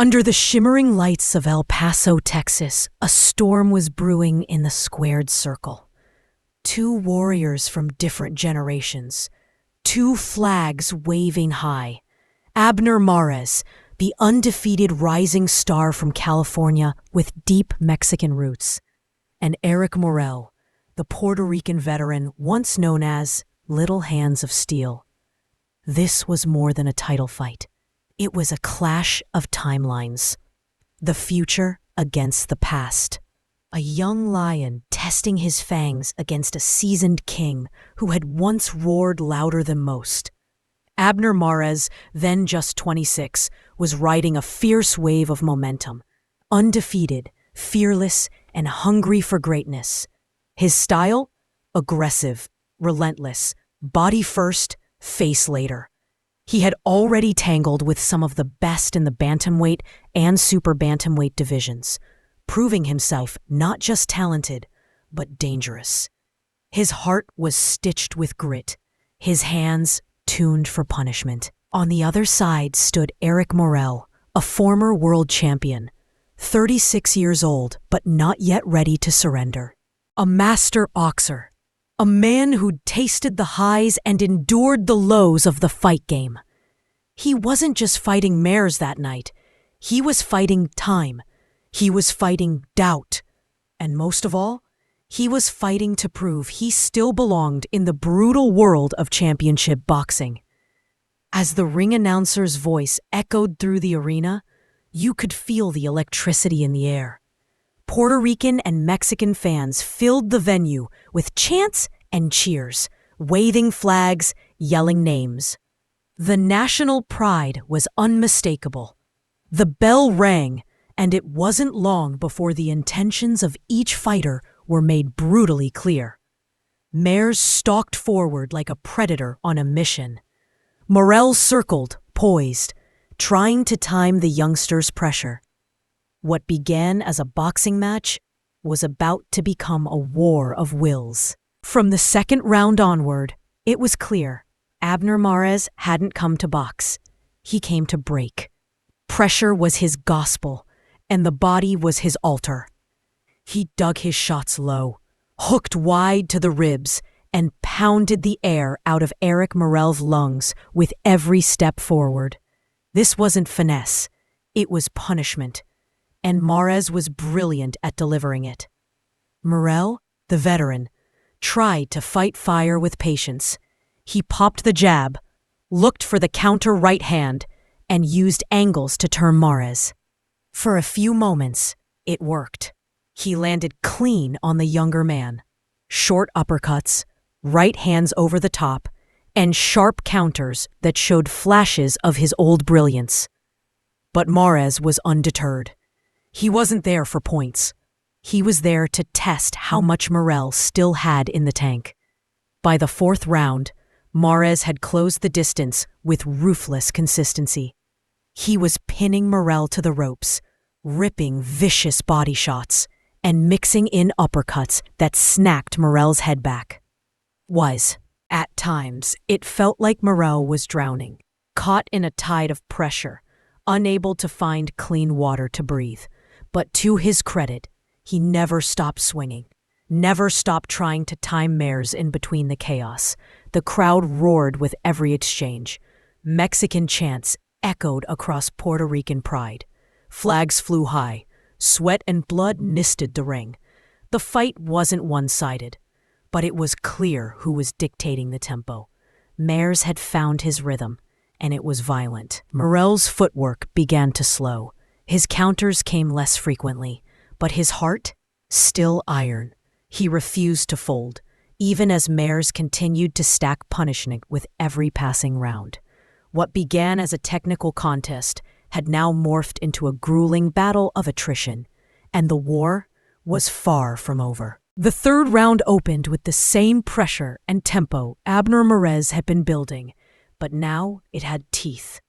Under the shimmering lights of El Paso, Texas, a storm was brewing in the squared circle. Two warriors from different generations, two flags waving high. Abner Mares, the undefeated rising star from California with deep Mexican roots, and Eric Morel, the Puerto Rican veteran once known as Little Hands of Steel. This was more than a title fight. It was a clash of timelines. The future against the past. A young lion testing his fangs against a seasoned king who had once roared louder than most. Abner Mares, then just 26, was riding a fierce wave of momentum. Undefeated, fearless, and hungry for greatness. His style? Aggressive, relentless, body first, face later. He had already tangled with some of the best in the bantamweight and super bantamweight divisions, proving himself not just talented, but dangerous. His heart was stitched with grit, his hands tuned for punishment. On the other side stood Eric Morel, a former world champion, 36 years old but not yet ready to surrender. A master boxer. A man who'd tasted the highs and endured the lows of the fight game. He wasn't just fighting Mares that night. He was fighting time. He was fighting doubt. And most of all, he was fighting to prove he still belonged in the brutal world of championship boxing. As the ring announcer's voice echoed through the arena, you could feel the electricity in the air. Puerto Rican and Mexican fans filled the venue with chants and cheers, waving flags, yelling names. The national pride was unmistakable. The bell rang, and it wasn't long before the intentions of each fighter were made brutally clear. Mares stalked forward like a predator on a mission. Morel circled, poised, trying to time the youngster's pressure. What began as a boxing match was about to become a war of wills. From the second round onward, it was clear Abner Mares hadn't come to box. He came to break. Pressure was his gospel, and the body was his altar. He dug his shots low, hooked wide to the ribs, and pounded the air out of Eric Morel's lungs with every step forward. This wasn't finesse. It was punishment. And Mares was brilliant at delivering it. Morel, the veteran, tried to fight fire with patience. He popped the jab, looked for the counter right hand, and used angles to turn Mares. For a few moments, it worked. He landed clean on the younger man. Short uppercuts, right hands over the top, and sharp counters that showed flashes of his old brilliance. But Mares was undeterred. He wasn't there for points. He was there to test how much Morel still had in the tank. By the fourth round, Mares had closed the distance with ruthless consistency. He was pinning Morel to the ropes, ripping vicious body shots, and mixing in uppercuts that snapped Morel's head back. At times, it felt like Morel was drowning, caught in a tide of pressure, unable to find clean water to breathe. But to his credit, he never stopped swinging, never stopped trying to time Mares in between the chaos. The crowd roared with every exchange. Mexican chants echoed across Puerto Rican pride. Flags flew high. Sweat and blood misted the ring. The fight wasn't one-sided, but it was clear who was dictating the tempo. Mares had found his rhythm, and it was violent. Morel's footwork began to slow. His counters came less frequently, but his heart, still iron. He refused to fold, even as Mares continued to stack punishment with every passing round. What began as a technical contest had now morphed into a grueling battle of attrition, and the war was far from over. The third round opened with the same pressure and tempo Abner Mares had been building, but now it had teeth.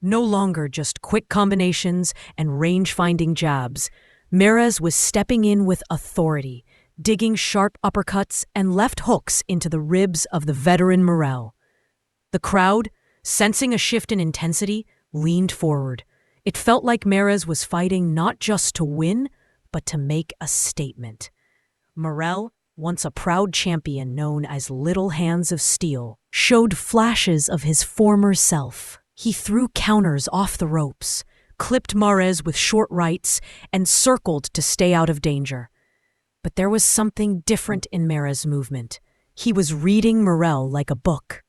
No longer just quick combinations and range-finding jabs. Mares was stepping in with authority, digging sharp uppercuts and left hooks into the ribs of the veteran Morel. The crowd, sensing a shift in intensity, leaned forward, It felt like Mares was fighting not just to win, but to make a statement. Morel, once a proud champion known as Little Hands of Steel, showed flashes of his former self. He threw counters off the ropes, clipped Mares with short rights, and circled to stay out of danger. But there was something different in Mares' movement. He was reading Morel like a book.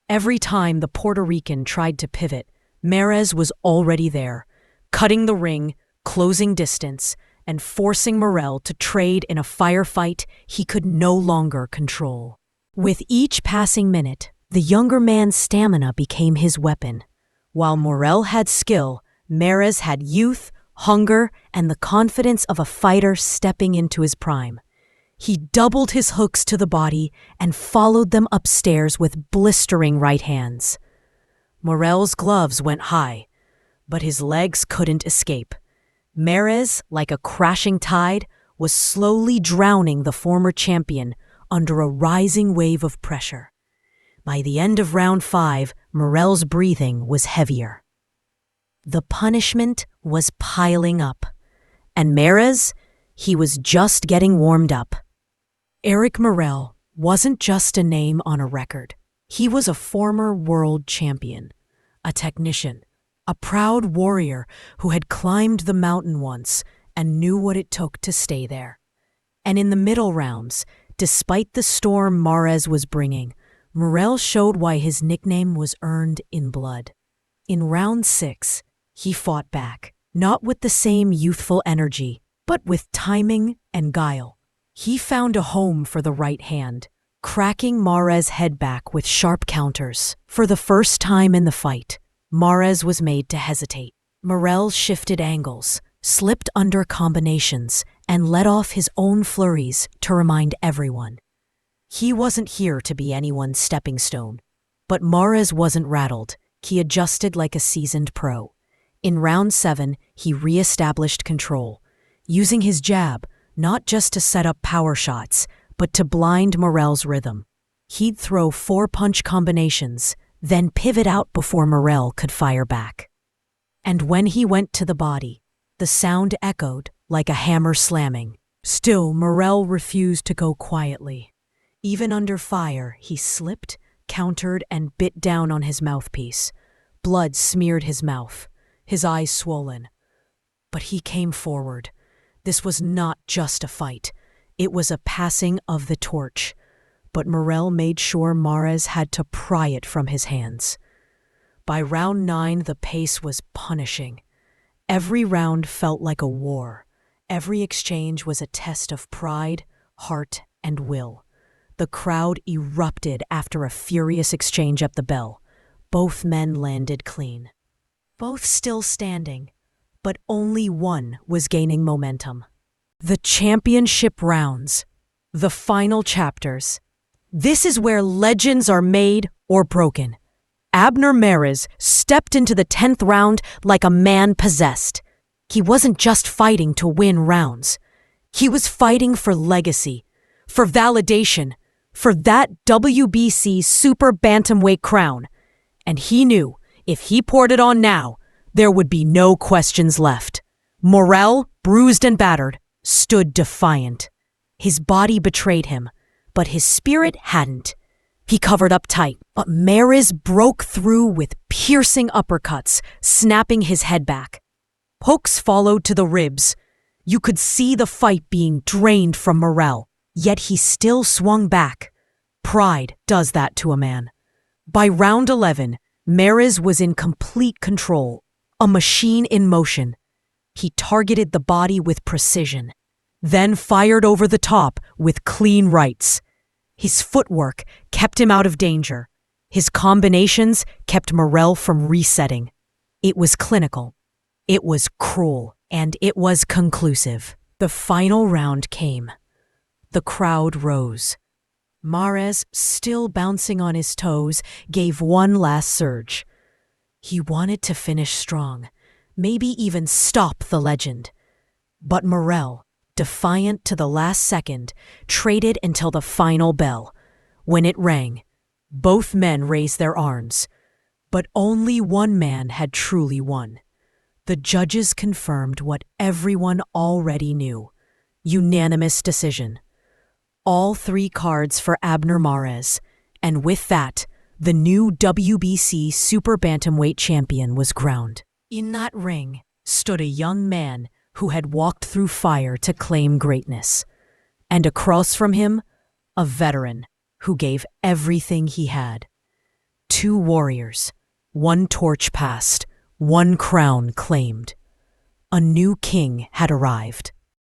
Every time the Puerto Rican tried to pivot, Mares was already there, cutting the ring, closing distance, and forcing Morel to trade in a firefight he could no longer control. With each passing minute, the younger man's stamina became his weapon. While Morel had skill, Mares had youth, hunger, and the confidence of a fighter stepping into his prime. He doubled his hooks to the body and followed them upstairs with blistering right hands. Morel's gloves went high, but his legs couldn't escape. Mares, like a crashing tide, was slowly drowning the former champion under a rising wave of pressure. By the end of round 5, Morel's breathing was heavier. The punishment was piling up, and Mares, he was just getting warmed up. Eric Morel wasn't just a name on a record. He was a former world champion, a technician, a proud warrior who had climbed the mountain once and knew what it took to stay there. And in the middle rounds, despite the storm Mares was bringing, Morel showed why his nickname was earned in blood. In round 6, he fought back, not with the same youthful energy, but with timing and guile. He found a home for the right hand, cracking Mares' head back with sharp counters. For the first time in the fight, Mares was made to hesitate. Morel shifted angles, slipped under combinations, and let off his own flurries to remind everyone. He wasn't here to be anyone's stepping stone. But Mares wasn't rattled. He adjusted like a seasoned pro. In round 7, he re-established control, using his jab not just to set up power shots, but to blind Morel's rhythm. He'd throw 4-punch combinations, then pivot out before Morel could fire back. And when he went to the body, the sound echoed like a hammer slamming. Still, Morel refused to go quietly. Even under fire, he slipped, countered, and bit down on his mouthpiece. Blood smeared his mouth, his eyes swollen. But he came forward. This was not just a fight. It was a passing of the torch. But Morel made sure Mares had to pry it from his hands. By round 9, the pace was punishing. Every round felt like a war. Every exchange was a test of pride, heart, and will. The crowd erupted after a furious exchange at the bell. Both men landed clean. Both still standing, but only one was gaining momentum. The championship rounds. The final chapters. This is where legends are made or broken. Abner Mares stepped into the 10th round like a man possessed. He wasn't just fighting to win rounds. He was fighting for legacy, for validation, for that WBC Super Bantamweight crown. And he knew if he poured it on now, there would be no questions left. Morel, bruised and battered, stood defiant. His body betrayed him, but his spirit hadn't. He covered up tight, but Mares broke through with piercing uppercuts, snapping his head back. Hooks followed to the ribs. You could see the fight being drained from Morel, yet he still swung back. Pride does that to a man. By round 11, Mares was in complete control, a machine in motion. He targeted the body with precision, then fired over the top with clean rights. His footwork kept him out of danger. His combinations kept Morel from resetting. It was clinical. It was cruel. And it was conclusive. The final round came. The crowd rose. Mares, still bouncing on his toes, gave one last surge. He wanted to finish strong, maybe even stop the legend. But Morel, defiant to the last second, traded until the final bell. When it rang, both men raised their arms. But only one man had truly won. The judges confirmed what everyone already knew. Unanimous decision. All 3 cards for Abner Mares, and with that, the new WBC Super Bantamweight champion was crowned. In that ring stood a young man who had walked through fire to claim greatness. And across from him, a veteran who gave everything he had. 2 warriors, 1 torch passed, 1 crown claimed. A new king had arrived.